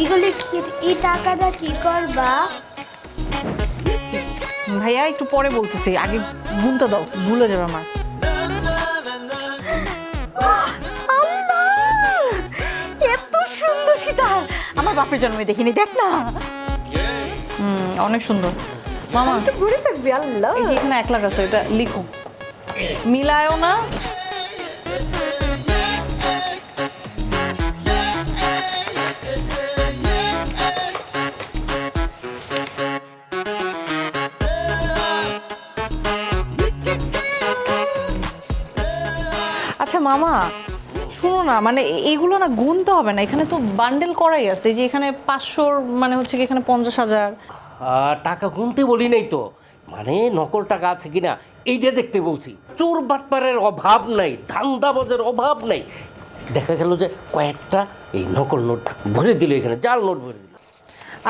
এগুলি এই টাকাটা কি করবা? ভাইয়া একটু পরে বলতেছি, আগে গুনতে দাও, ভুলে যাবে আমার। এত সুন্দর সীতার আমার বাপের জন্মে দেখিনি, দেখ না। অনেক সুন্দর মামা। ঘুরে থাকবি আল্লাহ। এই যে এখানে 1 লাখ আছে, এটা লিখো, মিলায়ও না। আচ্ছা মামা শুনো না, মানে এগুলো না গুনতে হবে না, এখানে তো বান্ডেল করাই আছে। এই যে এখানে 500 মানে হচ্ছে কি এখানে 50,000। টাকা গুনতে বলি নাই তো, মানে নকল টাকা আছে কিনা এইটা দেখতে বলছি। চোর বাটপারের অভাব নাই, ধান্দাবাজের অভাব নাই। দেখা গেল যে কয়েকটা এই নকল নোট ভরে দিল, এখানে জাল নোট ভরে দিল।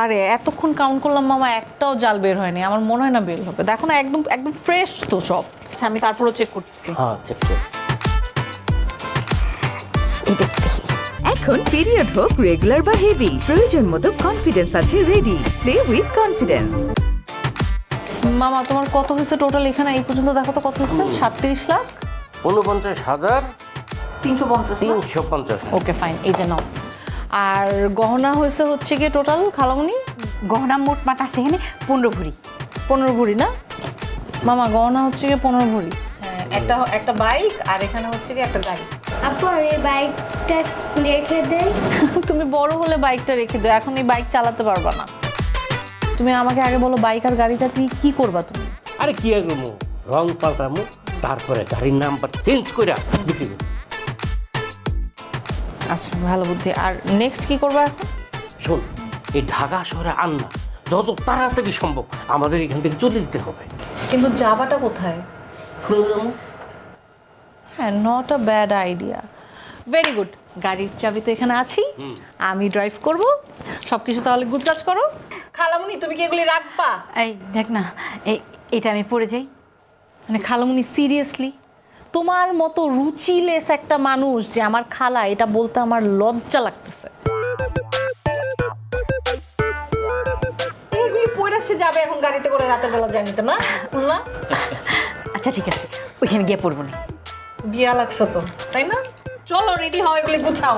আরে এতক্ষণ কাউন্ট করলাম মামা, একটাও জাল বের হয়নি। আমার মনে হয় না বের হবে, দেখো না একদম একদম ফ্রেশ তো সব। আচ্ছা আমি তারপরও চেক করতেছি। হ্যাঁ চেক কর। এখন পিরিয়ড হোক রেগুলার বা হেভি, প্রয়োজন মতো কনফিডেন্স আছে রেডি। Play with confidence. মামা তোমার কত হয়েছে টোটাল এখানে এই পর্যন্ত? দেখো তো কত হচ্ছে। 37 লাখ 49,350। ওকে ফাইন, এই যে নাও। আর গহনা হয়েছে হচ্ছে গিয়ে টোটাল খালামুনি গহনা মোট মাট আছে এখানে 15 ভরি। 15 ভরি না মামা? গহনা হচ্ছে গিয়ে 15 ভরি। হ্যাঁ, একটা বাইক আর এখানে হচ্ছে গিয়ে একটা গাড়ি। আপু আর এই বাইকটা রেখে দেই। তুমি বড় হলে বাইকটা রেখে দাও, এখন এই বাইক চালাতে পারবা না। তুমি আমাকে আগে বলো বাইক আর গাড়িটা কি করবা তুমি? আরে কি করবো, রং পাল্টামো, তারপরে গাড়ির নাম্বার চেঞ্জ করে বিক্রি করবো। আচ্ছা ভালো বুদ্ধি। আর নেক্সট কি করবা এখন? শোন, এই ঢাকা শহরে আননা যত তাড়াতাড়ি সম্ভব আমাদের এখান থেকে চলে যেতে হবে। কিন্তু যাবাটা কোথায়? খুলে যাবো। হ্যাঁ, not a bad idea. Very good. গাড়ির চাবি তো এখানে আছেই, আমি ড্রাইভ করব। সব কিছু তাহলে গুজরাজ করো। খালামুনি তুমি কি এগুলি রাখবা? এই দেখ না, এটা আমি পড়ে যাই। মানে খালামুনি সিরিয়াসলি তোমার মতো রুচিলেস একটা মানুষ যে আমার খালা, এটা বলতে আমার লজ্জা লাগতেছে। এগুলি পয়রা সে যাবে এখন গাড়িতে করে রাতের বেলা জানিতে না না। আচ্ছা ঠিক আছে, ওইখানে গিয়ে পড়বো না। বিয়া লাগছে তো, তাই না? চলো রেডি হও, এগুলি গুছাও।